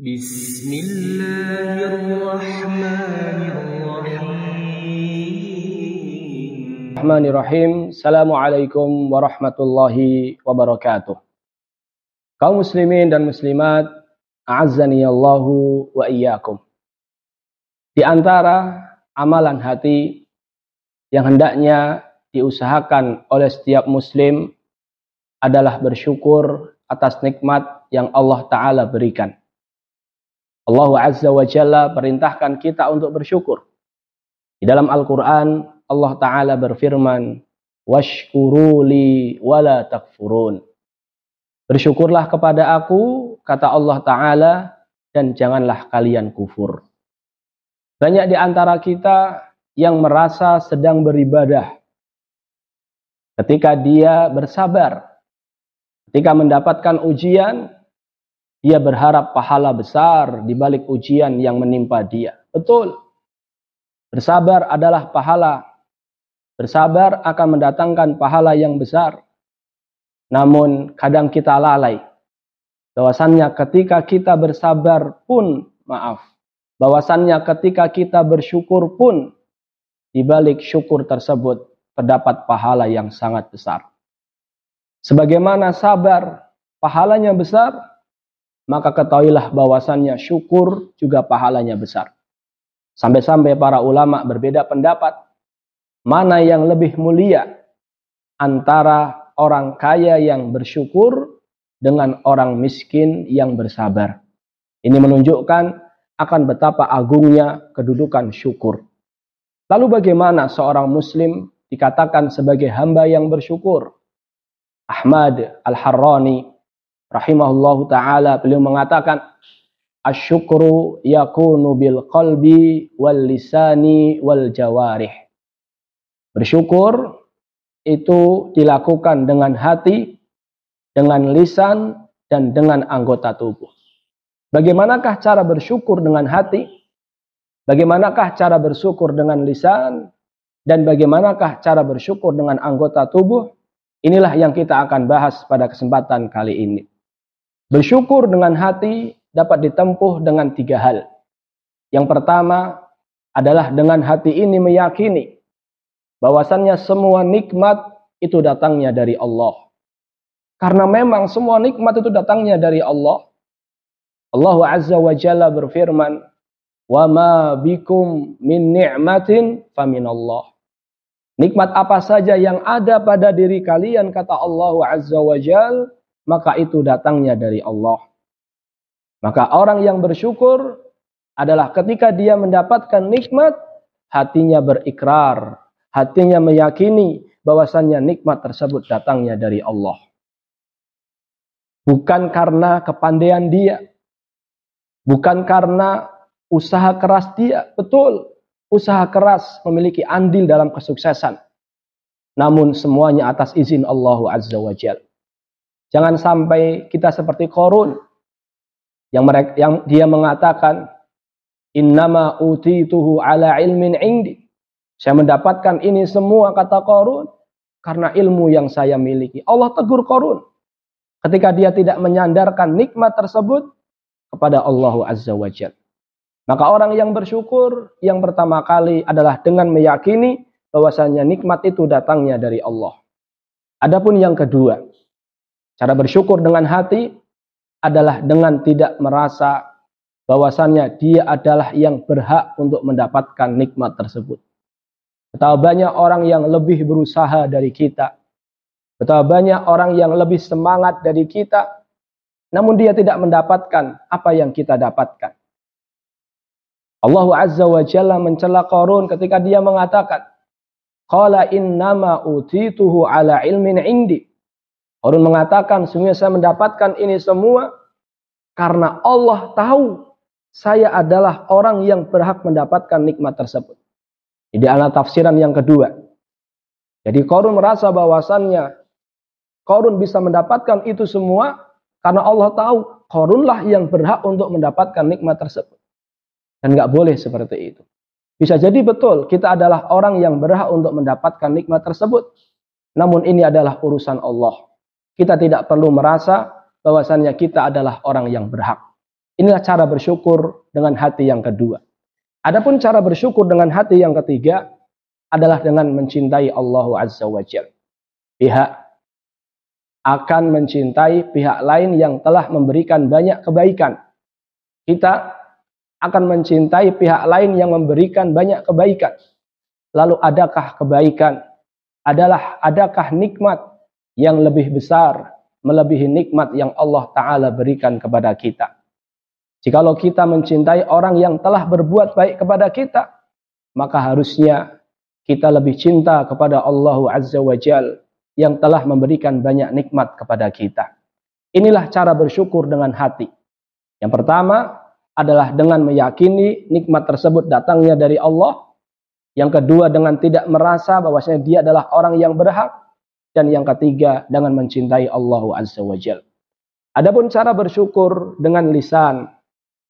Bismillahirrahmanirrahim. Assalamualaikum warahmatullahi wabarakatuh. Kaum muslimin dan muslimat, a'azzani Allahu wa iyyakum. Di antara amalan hati yang hendaknya diusahakan oleh setiap muslim adalah bersyukur atas nikmat yang Allah Ta'ala berikan. Allah Azza wa Jalla perintahkan kita untuk bersyukur. Di dalam Al-Quran, Allah Ta'ala berfirman, washkuruli wala takfurun. Bersyukurlah kepada aku, kata Allah Ta'ala, dan janganlah kalian kufur. Banyak di antara kita yang merasa sedang beribadah. Ketika dia bersabar, ketika mendapatkan ujian, dia berharap pahala besar di balik ujian yang menimpa dia. Betul. Bersabar adalah pahala. Bersabar akan mendatangkan pahala yang besar. Namun kadang kita lalai. Bahwasannya ketika kita bersabar pun, bahwasannya ketika kita bersyukur pun, di balik syukur tersebut terdapat pahala yang sangat besar. Sebagaimana sabar pahalanya besar, maka ketahuilah bahwasannya syukur juga pahalanya besar. Sampai-sampai para ulama berbeda pendapat, mana yang lebih mulia antara orang kaya yang bersyukur dengan orang miskin yang bersabar. Ini menunjukkan akan betapa agungnya kedudukan syukur. Lalu bagaimana seorang muslim dikatakan sebagai hamba yang bersyukur? Ahmad Al-Harrani rahimahullahu ta'ala, beliau mengatakan, asyukru yakunu bil qalbi wal lisani wal jawarih. Bersyukur itu dilakukan dengan hati, dengan lisan, dan dengan anggota tubuh. Bagaimanakah cara bersyukur dengan hati? Bagaimanakah cara bersyukur dengan lisan? Dan bagaimanakah cara bersyukur dengan anggota tubuh? Inilah yang kita akan bahas pada kesempatan kali ini. Bersyukur dengan hati dapat ditempuh dengan 3 hal. Yang pertama adalah dengan hati ini meyakini bahwasannya semua nikmat itu datangnya dari Allah. Karena memang semua nikmat itu datangnya dari Allah. Allah Azza wa Jalla berfirman, "Wa ma bikum min ni'matin faminallah." Nikmat apa saja yang ada pada diri kalian, kata Allah Azza wa Jalla, maka itu datangnya dari Allah. Maka orang yang bersyukur adalah ketika dia mendapatkan nikmat, hatinya berikrar, hatinya meyakini bahwasannya nikmat tersebut datangnya dari Allah. Bukan karena kepandaian dia, bukan karena usaha keras dia. Betul, usaha keras memiliki andil dalam kesuksesan. Namun semuanya atas izin Allah Azza wa Jalla. Jangan sampai kita seperti Qarun yang dia mengatakan, innama utituhu ala ilmin indi. Saya mendapatkan ini semua, kata Qarun, karena ilmu yang saya miliki. Allah tegur Qarun ketika dia tidak menyandarkan nikmat tersebut kepada Allah Azza wa Jalla. Maka orang yang bersyukur yang pertama kali adalah dengan meyakini bahwasanya nikmat itu datangnya dari Allah. Adapun yang kedua, cara bersyukur dengan hati adalah dengan tidak merasa bahwasannya dia adalah yang berhak untuk mendapatkan nikmat tersebut. Betapa banyak orang yang lebih berusaha dari kita. Betapa banyak orang yang lebih semangat dari kita. Namun dia tidak mendapatkan apa yang kita dapatkan. Allah Azza wa Jalla mencela Qarun ketika dia mengatakan, qala innama utituhu ala ilmin indi. Qarun mengatakan, sungguh saya mendapatkan ini semua karena Allah tahu saya adalah orang yang berhak mendapatkan nikmat tersebut. Ini adalah tafsiran yang kedua. Jadi Qarun merasa bahwasannya Qarun bisa mendapatkan itu semua karena Allah tahu Qarunlah yang berhak untuk mendapatkan nikmat tersebut. Dan nggak boleh seperti itu. Bisa jadi betul kita adalah orang yang berhak untuk mendapatkan nikmat tersebut. Namun ini adalah urusan Allah. Kita tidak perlu merasa bahwasannya kita adalah orang yang berhak. Inilah cara bersyukur dengan hati yang kedua. Adapun cara bersyukur dengan hati yang ketiga adalah dengan mencintai Allah Azza wa Jalla. Pihak akan mencintai pihak lain yang telah memberikan banyak kebaikan. Kita akan mencintai pihak lain yang memberikan banyak kebaikan. Lalu adakah kebaikan? Adakah nikmat yang lebih besar melebihi nikmat yang Allah Ta'ala berikan kepada kita? Jikalau kita mencintai orang yang telah berbuat baik kepada kita, maka harusnya kita lebih cinta kepada Allah Azza wa Jalla yang telah memberikan banyak nikmat kepada kita. Inilah cara bersyukur dengan hati. Yang pertama adalah dengan meyakini nikmat tersebut datangnya dari Allah. Yang kedua dengan tidak merasa bahwasanya dia adalah orang yang berhak. Dan yang ketiga dengan mencintai Allah Azza wa Jalla. Adapun cara bersyukur dengan lisan.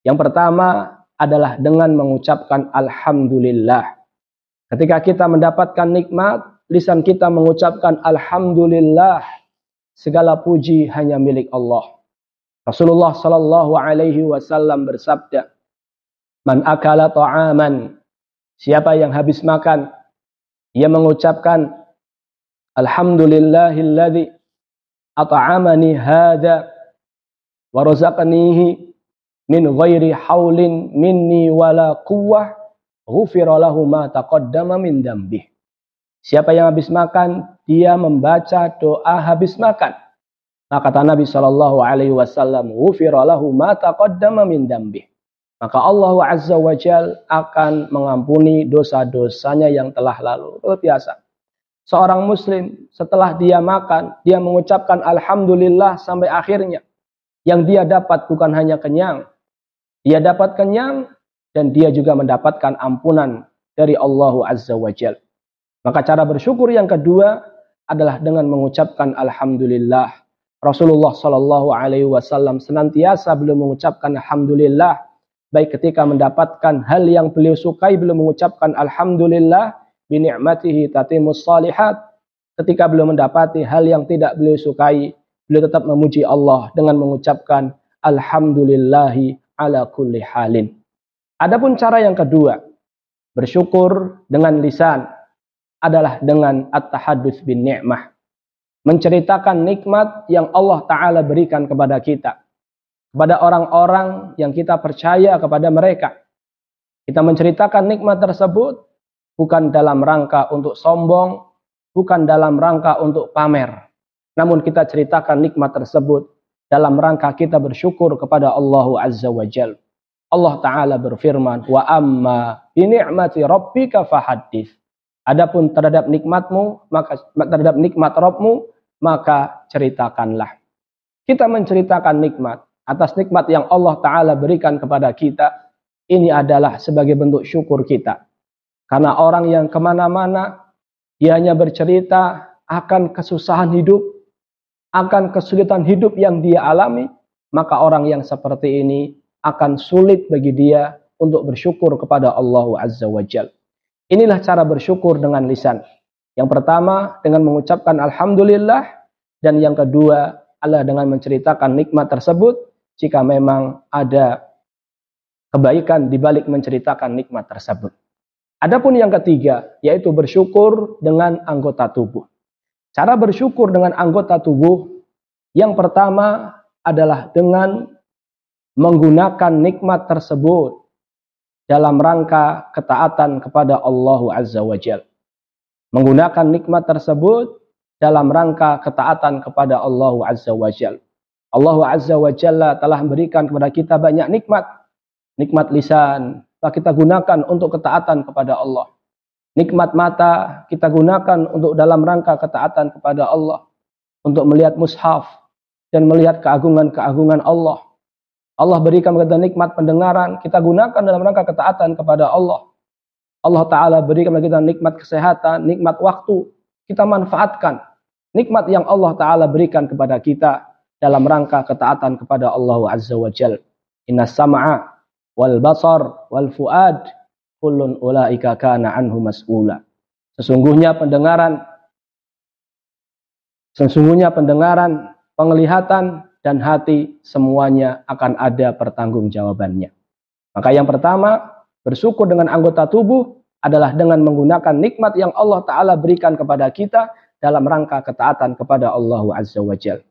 Yang pertama adalah dengan mengucapkan Alhamdulillah. Ketika kita mendapatkan nikmat, lisan kita mengucapkan Alhamdulillah. Segala puji hanya milik Allah. Rasulullah sallallahu alaihi wasallam bersabda, "Man akala ta'aman." Siapa yang habis makan, ia mengucapkan Alhamdulillahilladzi at'amani hadza wa razaqanihi min ghairi haulin minni wala quwwah ghufira lahu ma taqaddama min dzambih. Siapa yang habis makan, dia membaca doa habis makan. Maka kata Nabi sallallahu alaihi wasallam, ghufira lahu ma taqaddama min dzambih. Maka Allah Azza wa Jalla akan mengampuni dosa-dosanya yang telah lalu. Luar biasa. Seorang muslim setelah dia makan, dia mengucapkan Alhamdulillah sampai akhirnya. Yang dia dapat bukan hanya kenyang. Dia dapat kenyang dan dia juga mendapatkan ampunan dari Allah Azza wa Jalla. Maka cara bersyukur yang kedua adalah dengan mengucapkan Alhamdulillah. Rasulullah Shallallahu Alaihi Wasallam senantiasa belum mengucapkan Alhamdulillah. Baik ketika mendapatkan hal yang beliau sukai, belum mengucapkan Alhamdulillah, bini'matihi tatimus salihat. Ketika beliau mendapati hal yang tidak beliau sukai, beliau tetap memuji Allah dengan mengucapkan Alhamdulillahi ala kulli halin. Adapun cara yang kedua, bersyukur dengan lisan, adalah dengan at-tahadduts bin ni'mah. Menceritakan nikmat yang Allah Ta'ala berikan kepada kita. Kepada orang-orang yang kita percaya kepada mereka. Kita menceritakan nikmat tersebut bukan dalam rangka untuk sombong, bukan dalam rangka untuk pamer. Namun kita ceritakan nikmat tersebut dalam rangka kita bersyukur kepada Allah Azza wa Jalla. Allah Ta'ala berfirman, wa amma bi ni'mati rabbika fahaddits. Adapun terhadap nikmatmu, maka terhadap nikmat Rabbmu, maka ceritakanlah. Kita menceritakan nikmat. Atas nikmat yang Allah Ta'ala berikan kepada kita, ini adalah sebagai bentuk syukur kita. Karena orang yang kemana-mana, dia hanya bercerita akan kesusahan hidup, akan kesulitan hidup yang dia alami, maka orang yang seperti ini akan sulit bagi dia untuk bersyukur kepada Allah Azza wa Jalla. Inilah cara bersyukur dengan lisan. Yang pertama dengan mengucapkan Alhamdulillah, dan yang kedua adalah dengan menceritakan nikmat tersebut. Jika memang ada kebaikan di balik menceritakan nikmat tersebut. Adapun yang ketiga, yaitu bersyukur dengan anggota tubuh. Cara bersyukur dengan anggota tubuh, yang pertama adalah dengan menggunakan nikmat tersebut dalam rangka ketaatan kepada Allah Azza wa Jalla. Menggunakan nikmat tersebut dalam rangka ketaatan kepada Allah Azza wa Jalla. Allah Azza wa Jalla telah memberikan kepada kita banyak nikmat. Nikmat lisan, kita gunakan untuk ketaatan kepada Allah. Nikmat mata, kita gunakan untuk dalam rangka ketaatan kepada Allah. Untuk melihat mushaf dan melihat keagungan-keagungan Allah. Allah berikan kita nikmat pendengaran, kita gunakan dalam rangka ketaatan kepada Allah. Allah Ta'ala berikan kita nikmat kesehatan, nikmat waktu, kita manfaatkan. Nikmat yang Allah Ta'ala berikan kepada kita dalam rangka ketaatan kepada Allah Azza wa Jalla. Inna sam'a wal basar wal fuad kullun ulaika kana anhu mas'ula. Sesungguhnya pendengaran, penglihatan, dan hati semuanya akan ada pertanggungjawabannya. Maka yang pertama, bersyukur dengan anggota tubuh adalah dengan menggunakan nikmat yang Allah Ta'ala berikan kepada kita dalam rangka ketaatan kepada Allah Azza wa Jalla.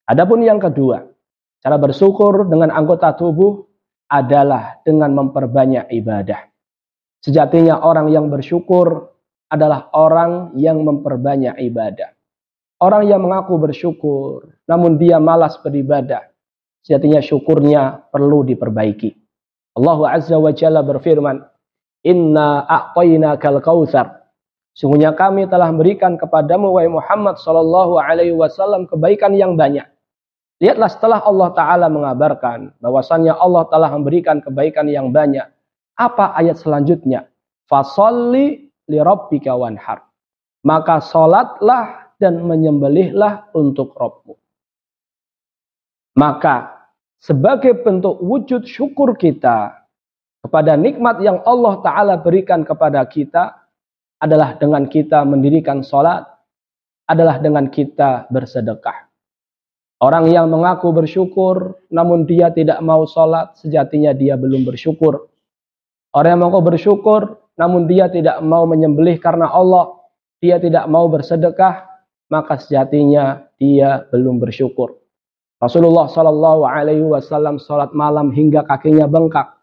Adapun yang kedua, cara bersyukur dengan anggota tubuh adalah dengan memperbanyak ibadah. Sejatinya orang yang bersyukur adalah orang yang memperbanyak ibadah. Orang yang mengaku bersyukur, namun dia malas beribadah, sejatinya syukurnya perlu diperbaiki. Allah Azza wa Jalla berfirman, Inna a'tainakal kautsar. Sungguhnya kami telah memberikan kepadamu wahai Muhammad sallallahu alaihi wasallam kebaikan yang banyak. Lihatlah setelah Allah Ta'ala mengabarkan bahwasannya Allah telah memberikan kebaikan yang banyak. Apa ayat selanjutnya? Fasolli li rabbika wanhar. Maka salatlah dan menyembelihlah untuk Rabbmu. Maka sebagai bentuk wujud syukur kita kepada nikmat yang Allah Ta'ala berikan kepada kita adalah dengan kita mendirikan sholat, adalah dengan kita bersedekah. Orang yang mengaku bersyukur namun dia tidak mau sholat, sejatinya dia belum bersyukur. Orang yang mengaku bersyukur namun dia tidak mau menyembelih karena Allah, dia tidak mau bersedekah, maka sejatinya dia belum bersyukur. Rasulullah Shallallahu Alaihi Wasallam sholat malam hingga kakinya bengkak.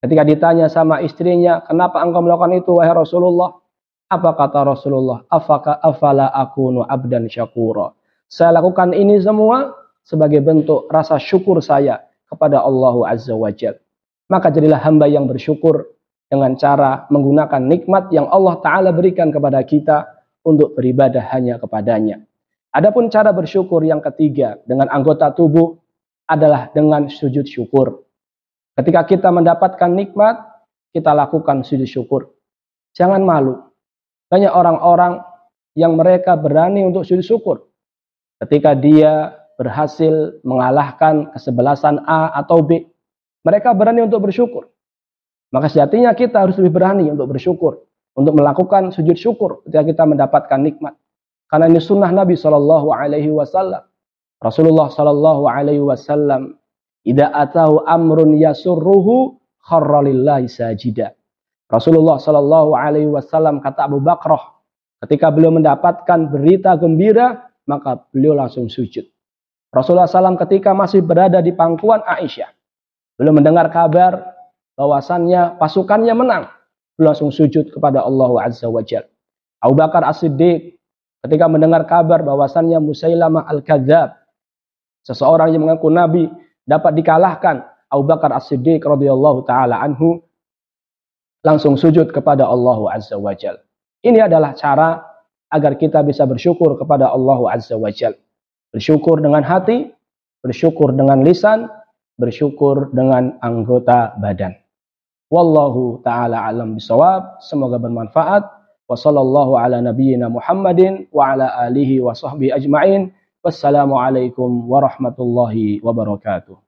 Ketika ditanya sama istrinya, kenapa engkau melakukan itu wahai Rasulullah? Apa kata Rasulullah? Afala akunu abdan syakura. Saya lakukan ini semua sebagai bentuk rasa syukur saya kepada Allah Azza wa Jalla. Maka jadilah hamba yang bersyukur dengan cara menggunakan nikmat yang Allah Ta'ala berikan kepada kita untuk beribadah hanya kepadanya. Adapun cara bersyukur yang ketiga dengan anggota tubuh adalah dengan sujud syukur. Ketika kita mendapatkan nikmat, kita lakukan sujud syukur. Jangan malu. Banyak orang-orang yang mereka berani untuk sujud syukur. Ketika dia berhasil mengalahkan kesebelasan A atau B, mereka berani untuk bersyukur. Maka sejatinya kita harus lebih berani untuk bersyukur, untuk melakukan sujud syukur ketika kita mendapatkan nikmat. Karena ini sunnah Nabi Shallallahu Alaihi Wasallam. Rasulullah Shallallahu Alaihi Wasallam, "Idza atahu amrun yasurruhu kharra lillahi sajida." Rasulullah Shallallahu Alaihi Wasallam kata Abu Bakrah, ketika beliau mendapatkan berita gembira, maka beliau langsung sujud. Rasulullah SAW ketika masih berada di pangkuan Aisyah, beliau mendengar kabar bahwasannya pasukannya menang, beliau langsung sujud kepada Allah Azza wa Jalla. Abu Bakar As-Siddiq ketika mendengar kabar bahwasannya Musailamah Al-Kadzab, seseorang yang mengaku nabi, dapat dikalahkan, Abu Bakar As-Siddiq radhiyallahu taala anhu langsung sujud kepada Allah Azza wa Jalla. Ini adalah cara agar kita bisa bersyukur kepada Allah Azza wa Jalla. Bersyukur dengan hati, bersyukur dengan lisan, bersyukur dengan anggota badan. Wallahu ta'ala alam bisawab. Semoga bermanfaat. Wa sallallahu ala nabiyyina Muhammadin wa ala alihi wa sahbihi ajma'in. Wassalamualaikum warahmatullahi wabarakatuh.